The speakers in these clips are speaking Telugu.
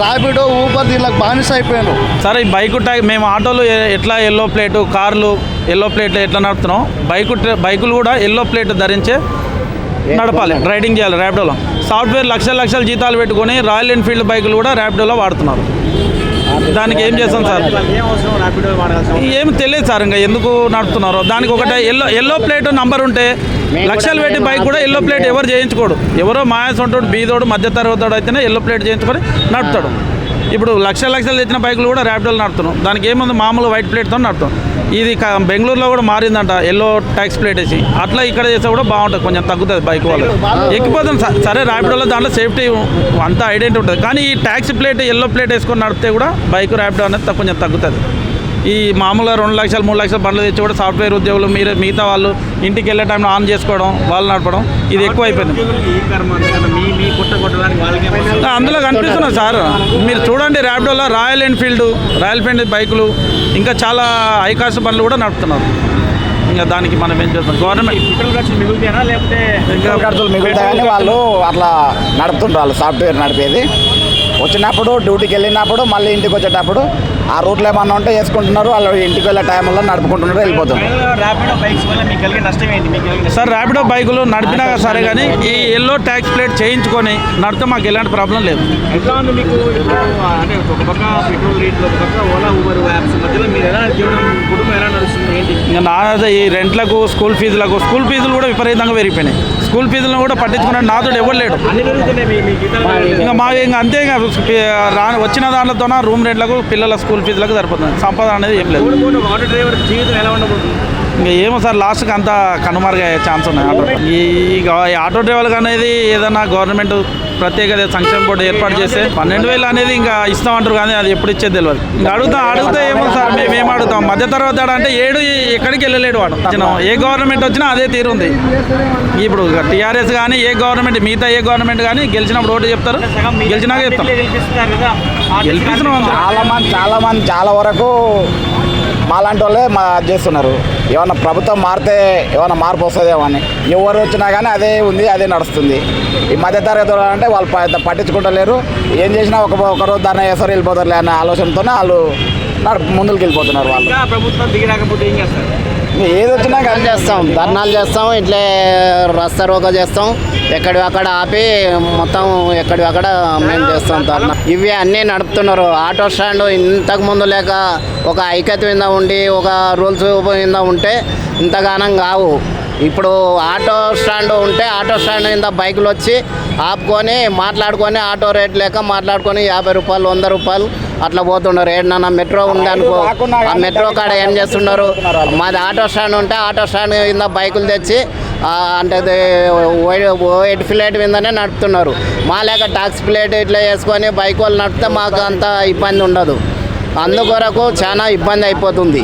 ర్యాపిడో ఊబర్ దీనికి బానిస అయిపోయాను. సరే ఈ బైక్ మేము ఆటోలు ఎట్లా ఎల్లో ప్లేటు, కార్లు ఎల్లో ప్లేట్లు ఎట్లా నడుపుతున్నాం, బైకులు కూడా ఎల్లో ప్లేట్ ధరించే నడపాలి, రైడింగ్ చేయాలి. ర్యాపిడోలో సాఫ్ట్వేర్ లక్షల జీతాలు పెట్టుకొని రాయల్ ఎన్ఫీల్డ్ బైకులు కూడా ర్యాపిడోలో వాడుతున్నారు. దానికి ఏం చేస్తాం సార్? ఏం తెలియదు సార్, ఇంకా ఎందుకు నడుపుతున్నారో. దానికి ఒకటే ఎల్లో ప్లేట్ నంబర్ ఉంటే లక్షలు పెట్టి బైక్ కూడా ఎల్లో ప్లేట్ ఎవరు చేయించుకోడు. ఎవరో మాయాస్ ఉంటాడు, బీదోడు, మధ్యతరగతి అయితేనే ఎల్లో ప్లేట్ చేయించుకొని నడుపుతాడు. ఇప్పుడు లక్షలు తెచ్చిన బైకులు కూడా ర్యాపిడోలు నడుపుతున్నాం. దానికి ఏముంది, మామూలు వైట్ ప్లేట్తో నడుపుతాం. ఇది బెంగళూరులో కూడా మారిందంట, ఎల్లో ట్యాక్స్ ప్లేట్ వేసి. అట్లా ఇక్కడ చేస్తే కూడా బాగుంటుంది, కొంచెం తగ్గుతుంది బైక్ వాళ్ళు ఎక్కిపోతుంది. సరే ర్యాపిడోలో దాంట్లో సేఫ్టీ అంతా ఐడెంటిటీ ఉంటుంది, కానీ ఈ ట్యాక్సీ ప్లేట్ ఎల్లో ప్లేట్ వేసుకొని నడిపితే కూడా బైక్ ర్యాపిడో అనేది కొంచెం తగ్గుతుంది. ఈ మామూలుగా 2 లక్షలు 3 లక్షల బండ్లు తెచ్చి కూడా సాఫ్ట్వేర్ ఉద్యోగులు మిగతా వాళ్ళు ఇంటికి వెళ్ళే టైంలో ఆన్ చేసుకోవడం, వాళ్ళు నడపడం, ఇది ఎక్కువ అయిపోయింది. అందులో కనిపిస్తున్నారు సార్, మీరు చూడండి ర్యాపిడోలో రాయల్ ఎన్ఫీల్డ్ బైకులు ఇంకా చాలా హై కాస్ట్ బండ్లు కూడా నడుపుతున్నారు. ఇంకా దానికి మనం ఏం చేస్తాం, గవర్నమెంట్ ఖర్చులు మిగులుతాయని వాళ్ళు అట్లా నడుపుతుంటారు. వాళ్ళు సాఫ్ట్వేర్ నడిపేది వచ్చినప్పుడు డ్యూటీకి వెళ్ళినప్పుడు మళ్ళీ ఇంటికి వచ్చేటప్పుడు ఆ రూట్లో ఏమన్నా ఉంటే వేసుకుంటున్నారు, వాళ్ళు ఇంటికి వెళ్ళే టైంలో నడుపుకుంటున్నారు, వెళ్ళిపోతున్నారు. సార్ ర్యాపిడో బైకులు నడిపినా సరే కానీ ఈ ఎల్లో ట్యాక్స్ ప్లేట్ చేయించుకొని నడితే మాకు ఎలాంటి ప్రాబ్లం లేదు. ఇంకా నాదే ఈ రెంట్లకు, స్కూల్ ఫీజులు కూడా విపరీతంగా పెరిగిపోయినాయి. స్కూల్ ఫీజులను కూడా పట్టించుకున్నాడు నాతో ఎవరు లేడు. ఇంకా ఇంకా అంతే, ఇంకా వచ్చిన దాంట్లోతోన రూమ్ రెంట్లకు, పిల్లల స్కూల్ ఫీజులకు సరిపోతుంది. సంపాదన అనేది ఏం లేదు. ఇంకా ఏమో సార్, లాస్ట్కి అంతా కనుమరుగయ్యే ఛాన్స్ ఉన్నాయి. ఈ ఆటో డ్రైవర్లకు అనేది ఏదైనా గవర్నమెంట్ ప్రత్యేక సంక్షేమ బోర్డు ఏర్పాటు చేస్తే 12,000 అనేది ఇంకా ఇస్తామంటారు, కానీ అది ఎప్పుడు ఇచ్చేది తెలియదు. ఇంకా అడుగుతా ఏమో సార్, మేము అడుగుతాం. మధ్యతరగతి అంటే ఎక్కడికి వెళ్ళలేడు వాడు. ఏ గవర్నమెంట్ వచ్చినా అదే తీరు ఉంది. ఇప్పుడు టీఆర్ఎస్ కానీ ఏ గవర్నమెంట్, మిగతా ఏ గవర్నమెంట్ కానీ గెలిచినప్పుడు ఓటు చెప్తారు, గెలిచినాక చెప్తారు. గెలిపిస్తున్నాం చాలా వరకు మాలాంటి వాళ్ళే చేస్తున్నారు. ఏమన్నా ప్రభుత్వం మారితే ఏమన్నా మార్పు వస్తుందేమో అని. ఎవరు వచ్చినా కానీ అదే ఉంది, అదే నడుస్తుంది. ఈ మధ్యతరగతి అంటే వాళ్ళు పట్టించుకుంటలేరు. ఏం చేసినా ఒక రోజు ధర్నా చేస్తారు, వెళ్ళిపోతారులే అనే ఆలోచనతోనే వాళ్ళు ముందుకు వెళ్ళిపోతున్నారు. వాళ్ళు ప్రభుత్వం దిగి రాకపోతే ఏం చేస్తారు? ఏది వచ్చినా కానీ చేస్తాం, ధర్నాలు చేస్తాం, ఇట్లే రస్తా రోకో చేస్తాం, ఎక్కడి అక్కడ ఆపి మొత్తం ఎక్కడి అక్కడ మేము చేస్తాం ధర్నా. ఇవి అన్నీ నడుపుతున్నారు. ఆటో స్టాండ్ ఇంతకు ముందు లేక ఒక ఐక్యత మీద ఉండి ఒక రూల్స్ మీద ఉంటే ఇంతగానం కావు. ఇప్పుడు ఆటో స్టాండ్ ఉంటే ఆటో స్టాండ్ కింద బైకులు వచ్చి ఆపుకొని మాట్లాడుకొని ఆటో రేట్ లేక మాట్లాడుకొని 50 రూపాయలు 100 రూపాయలు అట్లా పోతున్నారు. ఏడన్నా మెట్రో ఉంది అనుకో, ఆ మెట్రో కాడ ఏం చేస్తున్నారు, మాది ఆటో స్టాండ్ ఉంటే ఆటో స్టాండ్ కింద బైకులు తెచ్చి అంటే వైట్ ప్లేట్ మీదనే నడుపుతున్నారు. మా లేక టాక్సీ ప్లేట్ ఇట్లా వేసుకొని బైక్ వాళ్ళు నడిపితే మాకు అంత ఇబ్బంది ఉండదు. అందుకొరకు చాలా ఇబ్బంది అయిపోతుంది.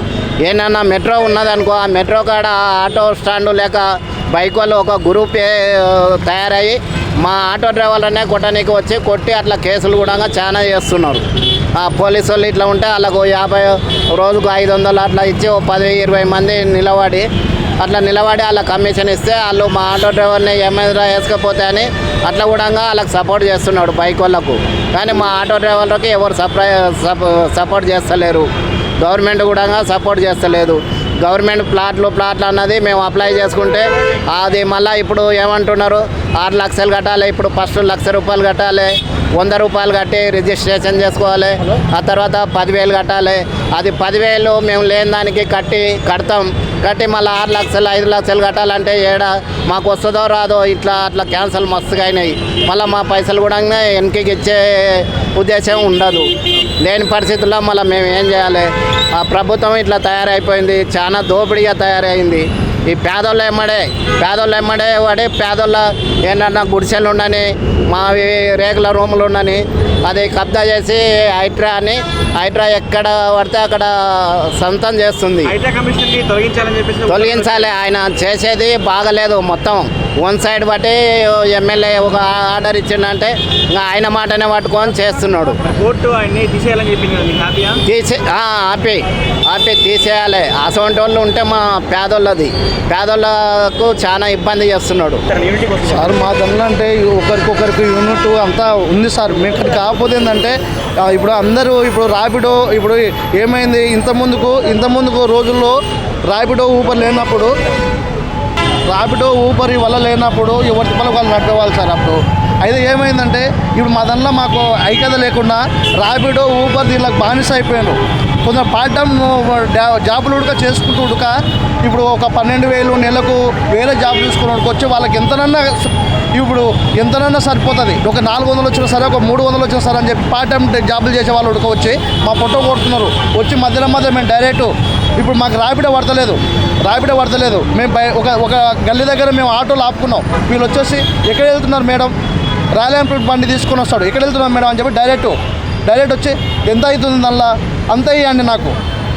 ఏమన్నా మెట్రో ఉన్నదనుకో, ఆ మెట్రో కాడ ఆటో స్టాండు లేక బైక్ వాళ్ళు ఒక గ్రూప్ తయారయ్యి మా ఆటో డ్రైవర్లనే కొట్టడానికి వచ్చి కొట్టి అట్లా కేసులు కూడా చాలా చేస్తున్నారు. పోలీసు వాళ్ళు ఇట్లా ఉంటే వాళ్ళకు 50 రోజుకు 500 అట్లా ఇచ్చి 10-20 మంది నిలబడి వాళ్ళ కమిషన్ ఇస్తే వాళ్ళు మా ఆటో డ్రైవర్ని ఏమైనా వేసుకపోతే అని అట్లా కూడా వాళ్ళకి సపోర్ట్ చేస్తున్నాడు బైక్ వాళ్ళకు. కానీ మా ఆటో డ్రైవర్లకి ఎవరు సపోర్ట్ చేస్తలేరు. గవర్నమెంట్ కూడా సపోర్ట్ చేస్తలేదు. గవర్నమెంట్ ప్లాట్లు అన్నది మేము అప్లై చేసుకుంటే అది మళ్ళీ ఇప్పుడు ఏమంటున్నారు, 6 లక్షలు కట్టాలి. ఇప్పుడు ఫస్ట్ 1,00,000 రూపాయలు కట్టాలి, 100 రూపాయలు కట్టి రిజిస్ట్రేషన్ చేసుకోవాలి. ఆ తర్వాత 10,000 కట్టాలి. అది 10,000 మేము లేని దానికి కట్టి మళ్ళీ 6 లక్షలు 5 లక్షలు కట్టాలంటే మాకు వస్తుందో రాదో అట్లా క్యాన్సల్ మస్తుగా అయినాయి. మళ్ళీ మా పైసలు కూడా వెనక్కి ఇచ్చే ఉద్దేశం ఉండదు. లేని పరిస్థితుల్లో మళ్ళీ మేము ఏం చేయాలి? ఆ ప్రభుత్వం ఇట్లా తయారైపోయింది, చాలా దోపిడీగా తయారైంది. ఈ పేదోళ్ళు ఎమ్మడే వాడి పేదోళ్ళ ఏంటన్నా గుడిసెలు ఉండని, మా రేకుల రూములు ఉండని అది కబ్జా చేసి హైడ్రా ఎక్కడ పడితే అక్కడ సొంతం చేస్తుంది. తొలగించాలి. ఆయన చేసేది బాగలేదు. మొత్తం వన్ సైడ్ బట్టి ఎమ్మెల్యే ఒక ఆర్డర్ ఇచ్చిండంటే ఇంకా ఆయన మాటనే పట్టుకొని చేస్తున్నాడు. కోర్టు ఆయన్ని తీసేయాలని చెప్పింది. ఆపి తీసేయాలి. అసొంటి వాళ్ళు ఉంటే మా పేదోళ్ళది పేదలకు చాలా ఇబ్బంది చేస్తున్నాడు. సార్ మా దానిలో అంటే ఒకరికొకరికి యూనిట్ అంతా ఉంది సార్. మేము ఇక్కడ కాకపోతే ఏంటంటే ఇప్పుడు అందరూ ఇప్పుడు ర్యాపిడో ఇప్పుడు ఏమైంది ఇంత ముందుకు రోజుల్లో ర్యాపిడో ఊబర్ లేనప్పుడు వల్ల లేనప్పుడు ఎవరి పనులు వాళ్ళు నడిపేవాళ్ళు సార్. అప్పుడు అయితే ఏమైందంటే ఇప్పుడు మా దానిలో మాకు ఐక్యత లేకుండా ర్యాపిడో ఊబర్ దీనికి బానిస అయిపోయాను. కొంచెం పార్ట్ టైం జాబులు ఉడక చేసుకుంటూ ఉడక ఇప్పుడు ఒక 12,000 నెలకు వేరే జాబ్ చూసుకున్నోడికి వచ్చి వాళ్ళకి ఎంతనన్నా సరిపోతుంది. ఒక 400 వచ్చినా సరే, ఒక 300 వచ్చినా సరే అని చెప్పి పార్ట్ టైం జాబులు చేసే వాళ్ళు ఉడక వచ్చి మా పొట్ట కొడుతున్నారు. వచ్చి మధ్యలో మేము డైరెక్ట్ ఇప్పుడు మాకు ర్యాపిడో పడతలేదు. మేము ఒక గల్లీ దగ్గర మేము ఆటోలు ఆపుకున్నాం. వీళ్ళు వచ్చేసి ఎక్కడ వెళ్తున్నారు మేడం, రాయల్ ఎన్ఫీల్డ్ బండి తీసుకొని వస్తాడు, ఎక్కడ వెళ్తున్నాం మేడం అని చెప్పి డైరెక్ట్ వచ్చి ఎంత అవుతుంది దానిలో అంత ఇవ్వండి నాకు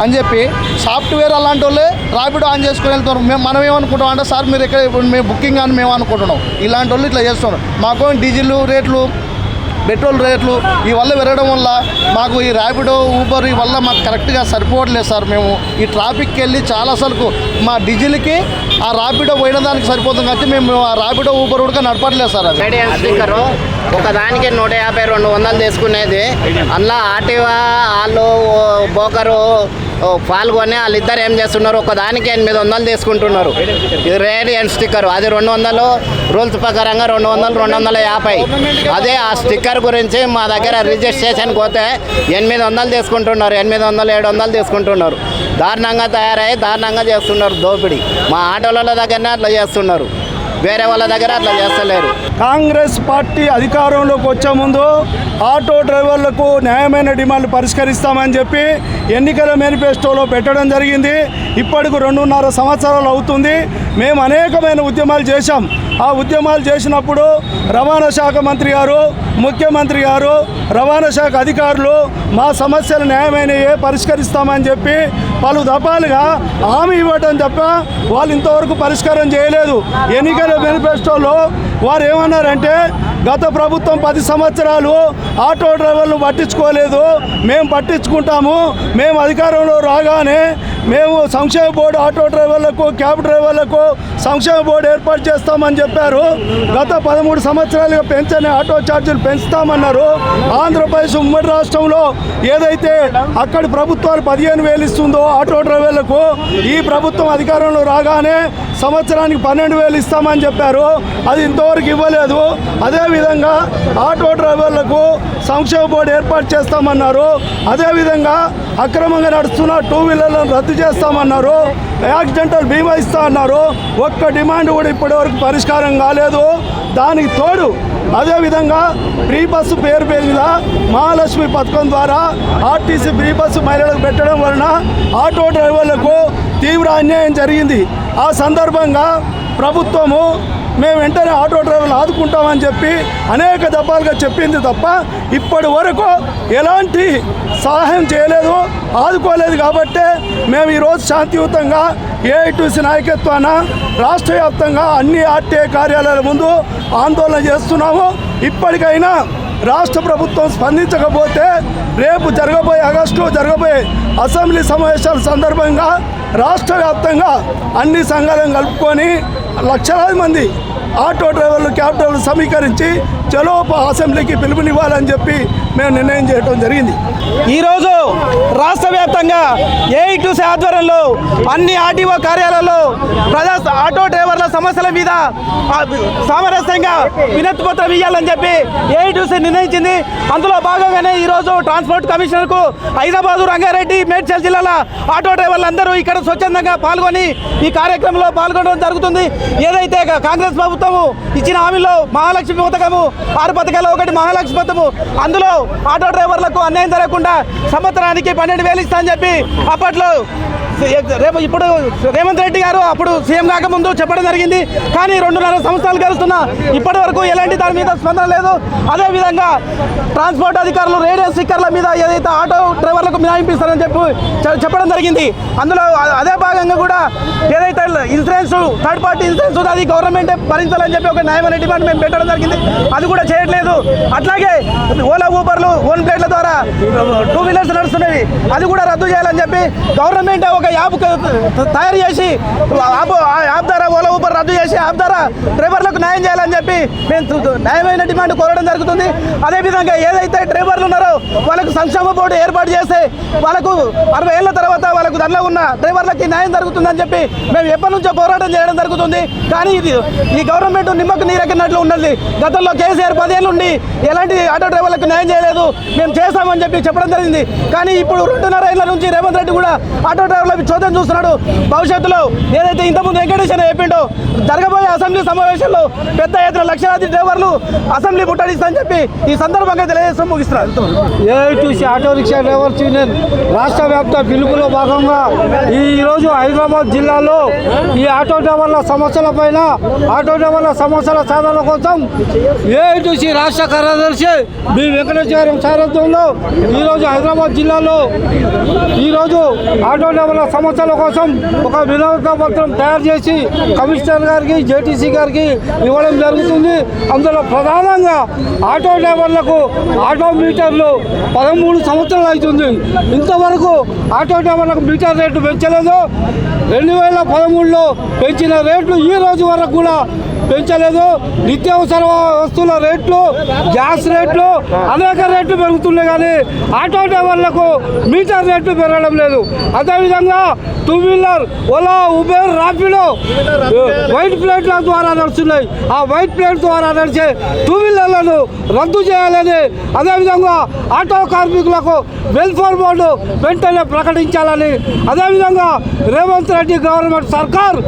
అని చెప్పి సాఫ్ట్వేర్ అలాంటి వాళ్ళే ర్యాపిడో ఆన్ చేసుకుని వెళ్తున్నారు. మనం ఏమనుకుంటాం అంటే సార్ మీరు ఎక్కడ ఇప్పుడు మేము బుకింగ్ అని మేము అనుకుంటున్నాం. ఇలాంటి వాళ్ళు ఇట్లా చేస్తున్నారు. మాకు డీజిల్ రేట్లు, పెట్రోల్ రేట్లు ఈ వల్ల పెరగడం వల్ల మాకు ఈ ర్యాపిడో ఊబర్ ఈ వల్ల మాకు కరెక్ట్గా సరిపోవట్లేదు సార్. మేము ఈ ట్రాఫిక్కి వెళ్ళి చాలా అసలు మా డీజిల్కి ఆ ర్యాపిడో పోయిన దానికి సరిపోతుంది కాబట్టి మేము ఆ ర్యాపిడో ఊబర్ కూడా నడపట్లేదు సార్. అది రేడియన్ స్టిక్కరు ఒకదానికి 150-200 తీసుకునేది. అందులో ఆర్టీవా వాళ్ళు బోకరు పాల్గొని వాళ్ళిద్దరు ఏం చేస్తున్నారు, ఒకదానికి 800 తీసుకుంటున్నారు. ఇది రేడియన్ స్టిక్కర్, అది 200 రూల్స్ ప్రకారంగా 200, 250. అదే ఆ స్టిక్కర్ గురించి మా దగ్గర రిజిస్ట్రేషన్కి పోతే 800 తీసుకుంటున్నారు, 800, 700 తీసుకుంటున్నారు. దారుణంగా తయారయ్యి దారుణంగా చేస్తున్నారు దోపిడీ. మా ఆటోల దగ్గరనే అట్లా చేస్తున్నారు, వేరే వాళ్ళ దగ్గర అట్లా చేస్తలేరు. కాంగ్రెస్ పార్టీ అధికారంలోకి వచ్చే ముందు ఆటో డ్రైవర్లకు న్యాయమైన డిమాండ్లు పరిష్కరిస్తామని చెప్పి ఎన్నికల మేనిఫెస్టోలో పెట్టడం జరిగింది. ఇప్పటికి 2.5 సంవత్సరాలు అవుతుంది. మేము అనేకమైన ఉద్యమాలు చేశాం. ఆ ఉద్యమాలు చేసినప్పుడు రవాణా శాఖ మంత్రి గారు, ముఖ్యమంత్రి గారు, రవాణా శాఖ అధికారులు మా సమస్యలు న్యాయమైనవే పరిష్కరిస్తామని చెప్పి పలు దఫాలుగా హామీ ఇవ్వటం తప్ప వాళ్ళు ఇంతవరకు పరిష్కారం చేయలేదు. ఎన్నికల మేనిఫెస్టోలో వారు ఏమన్నారంటే గత ప్రభుత్వం 10 సంవత్సరాలు ఆటో డ్రైవర్లు పట్టించుకోలేదు, మేము పట్టించుకుంటాము, మేము అధికారంలో రాగానే మేము సంక్షేమ బోర్డు ఆటో డ్రైవర్లకు, క్యాబ్ డ్రైవర్లకు సంక్షేమ బోర్డు ఏర్పాటు చేస్తామని చెప్పారు. గత 13 సంవత్సరాలుగా పెంచని ఆటో ఛార్జీలు పెంచుతామన్నారు. ఆంధ్రప్రదేశ్ ఉమ్మడి రాష్ట్రంలో ఏదైతే అక్కడి ప్రభుత్వాలు 15,000 ఇస్తుందో ఆటో డ్రైవర్లకు, ఈ ప్రభుత్వం అధికారంలో రాగానే సంవత్సరానికి 12,000 ఇస్తామని చెప్పారు. అది ఇంతవరకు ఇవ్వలేదు. అదేవిధంగా ఆటో డ్రైవర్లకు సంక్షేమ బోర్డు ఏర్పాటు చేస్తామన్నారు. అదేవిధంగా అక్రమంగా నడుస్తున్న 2 వీలర్లను రద్దు చేస్తామన్నారు. యాక్సిడెంటల్ బీమా ఇస్తా అన్నారు. ఒక్క డిమాండ్ కూడా ఇప్పటివరకు పరిష్కారం కాలేదు. దానికి తోడు అదేవిధంగా ఫ్రీ బస్సు పేరు మీద మహాలక్ష్మి పథకం ద్వారా ఆర్టీసీ ఫ్రీ బస్సు మహిళలకు పెట్టడం వలన ఆటో డ్రైవర్లకు తీవ్ర అన్యాయం జరిగింది. ఆ సందర్భంగా ప్రభుత్వము మేము వెంటనే ఆటో డ్రైవర్లు ఆదుకుంటామని చెప్పి అనేక దఫాలుగా చెప్పింది తప్ప ఇప్పటి వరకు ఎలాంటి సహాయం చేయలేదు, ఆదుకోలేదు. కాబట్టి మేము ఈరోజు శాంతియుతంగా ఏఐటీసీ నాయకత్వాన రాష్ట్ర వ్యాప్తంగా అన్ని ఆర్టీఐ కార్యాలయాల ముందు ఆందోళన చేస్తున్నాము. ఇప్పటికైనా రాష్ట్ర ప్రభుత్వం స్పందించకపోతే రేపు ఆగస్టులో జరగబోయే అసెంబ్లీ సమావేశాల సందర్భంగా రాష్ట్ర వ్యాప్తంగా అన్ని సంఘాలను కలుపుకొని లక్షలాది మంది ఆటో డ్రైవర్లు, క్యాబ్ డ్రైవర్లు సమీకరించి చలో అసెంబ్లీకి పిలుపునివ్వాలని చెప్పి మేము నిర్ణయం చేయడం జరిగింది. ఈరోజు రాష్ట్ర వ్యాప్తంగా ఏఐటీసీ ఆధ్వర్యంలో అన్ని ఆర్టీఓ కార్యాలయాల్లో ఆటో డ్రైవర్ల సమస్యల మీద సామరస్యంగా వినతి పత్రం ఇవ్వాలని చెప్పి ఏఐటీసీ నిర్ణయించింది. అందులో భాగంగానే ఈరోజు ట్రాన్స్పోర్ట్ కమిషనర్కు హైదరాబాదు, రంగారెడ్డి, మేడ్చల్ జిల్లాల ఆటో డ్రైవర్లందరూ ఇక్కడ స్వచ్ఛందంగా పాల్గొని ఈ కార్యక్రమంలో పాల్గొనడం జరుగుతుంది. ఏదైతే కాంగ్రెస్ ప్రభుత్వము ఇచ్చిన హామీలో మహాలక్ష్మి పథకము, 6 పథకాలు ఒకటి మహాలక్ష్మి పథకము, అందులో ఆటో డ్రైవర్లకు అన్యాయం జరగకుండా సంవత్సరానికి 12,000 ఇస్తా అని చెప్పి అప్పట్లో ఇప్పుడు రేవంత్ రెడ్డి గారు అప్పుడు సీఎం కాకముందు చెప్పడం జరిగింది. కానీ 2.5 సంవత్సరాలు గడుస్తున్నా ఇప్పటి వరకు ఎలాంటి దాని మీద స్పందన లేదు. అదేవిధంగా ట్రాన్స్పోర్ట్ అధికారులు రేడియో స్టిక్కర్ల మీద ఏదైతే ఆటో డ్రైవర్లకు మినహాయింపిస్తారని చెప్పడం జరిగింది. అందులో అదే భాగంగా కూడా ఏదైతే ఇన్సూరెన్స్, థర్డ్ పార్టీ ఇన్సూరెన్స్ అది గవర్నమెంటే భరించాలని చెప్పి ఒక న్యాయమైన డిమాండ్ మేము పెట్టడం జరిగింది. అది కూడా చేయట్లేదు. అట్లాగే ఓలా, ఊబర్లు ఓన్ ప్లేట్ల ద్వారా 2 వీలర్స్ నడుస్తున్నవి అది కూడా రద్దు చేయాలని చెప్పి గవర్నమెంట్ ఒక ఒక యాప్ తయారు చేసి యాప్ ద్వారా ఓలా ఊబర్ రద్దు చేసి యాప్ ద్వారా డ్రైవర్లకు న్యాయం చేయాలని చెప్పి మేము న్యాయమైన డిమాండ్ కోరడం జరుగుతుంది. అదేవిధంగా ఏదైతే డ్రైవర్లు ఉన్నారో వాళ్ళకు సంక్షేమ బోర్డు ఏర్పాటు చేస్తే వాళ్ళకు 60 ఏళ్ల తర్వాత వాళ్ళకు దానిలో ఉన్న డ్రైవర్లకి న్యాయం జరుగుతుందని చెప్పి మేము ఎప్పటి నుంచో పోరాటం చేయడం జరుగుతుంది. కానీ ఈ గవర్నమెంట్ నిమ్మకు నీరెక్కినట్లు ఉన్నది. గతంలో కేసీఆర్ 10 ఏళ్ళు ఉండి ఎలాంటి ఆటో డ్రైవర్లకు న్యాయం చేయలేదు, మేము చేస్తామని చెప్పి చెప్పడం జరిగింది. కానీ ఇప్పుడు 2.5 ఏళ్ల నుంచి రేవంత్ రెడ్డి కూడా ఆటో డ్రైవర్లకు చోద్యం చూస్తున్నాడు. భవిష్యత్తులో ఏదైతే ఇంతకుముందు వెంకటేష్ చెప్పిండో జరగబోయే అసెంబ్లీ సమావేశంలో పెద్ద ఎత్తున లక్షలాది డ్రైవర్లు అసెంబ్లీ ముట్టడిస్తారని చెప్పి ఈ సందర్భంగా తెలియజేస్తూ ముగిస్తున్నారు. AITC auto rickshaw drivers union రాష్ట్ర వ్యాప్త పిలుపులో భాగంగా ఈరోజు హైదరాబాద్ జిల్లాలో ఈ ఆటో డ్రైవర్ల సమస్యల పైన ఆటో డ్రైవర్ల సమస్యల సాధన కోసం ఏఐటీసీ రాష్ట్ర కార్యదర్శి బి వెంకటేశ్వర సారథ్యంలో ఈరోజు హైదరాబాద్ జిల్లాలో ఈరోజు ఆటో డ్రైవర్ల సమస్యల కోసం ఒక వినూత్న పత్రం తయారు చేసి కమిషనర్ గారికి జేటీసీ గారికి ఇవ్వడం జరుగుతుంది. అందులో ప్రధానంగా ఆటో డ్రైవర్లకు ఆటో మీటర్లు 13 సంవత్సరాలు అవుతుంది. ఇంతవరకు ఆటో డ్రైవర్లకు మీటర్ రేటు పెంచలేదు. 2013లో పెంచిన రేట్లు ఈ రోజు వరకు కూడా పెంచలేదు. నిత్యావసర వస్తువుల రేట్లు, గ్యాస్ రేట్లు, అనేక రేట్లు పెరుగుతున్నాయి కానీ ఆటో డ్రైవర్లకు మీటర్ రేట్లు పెరగడం లేదు. అదేవిధంగా 2 wheeler, Ola, Uber, Rapido white ప్లేట్ల ద్వారా నడుస్తున్నాయి. ఆ వైట్ ప్లేట్ ద్వారా నడిచే 2 వీలర్లను రద్దు చేయాలని, అదేవిధంగా ఆటో కార్మికులకు వెల్ఫేర్ బోర్డు వెంటనే ప్రకటించాలని, అదేవిధంగా రేవంత్ రెడ్డి గవర్నమెంట్ సర్కార్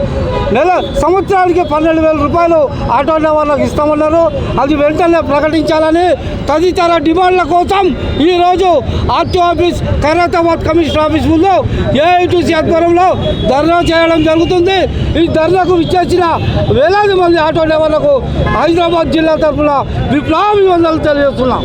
సంవత్సరానికి 12,000 రూపాయలు ఆటో డ్రైవర్లకు ఇస్తామన్నారు. అది వెంటనే ప్రకటించాలని తదితర డిమాండ్ల కోసం ఈరోజు RTO office, Khairatabad commissioner office ముందు ఏఐటీసీ ఆధ్వర్యంలో ధర్నా చేయడం జరుగుతుంది. ఈ ధర్నాకు విచ్చేసిన వేలాది మంది ఆటో డ్రైవర్లకు హైదరాబాద్ జిల్లా తరఫున విప్లవాభివందనలు తెలియజేస్తున్నాం.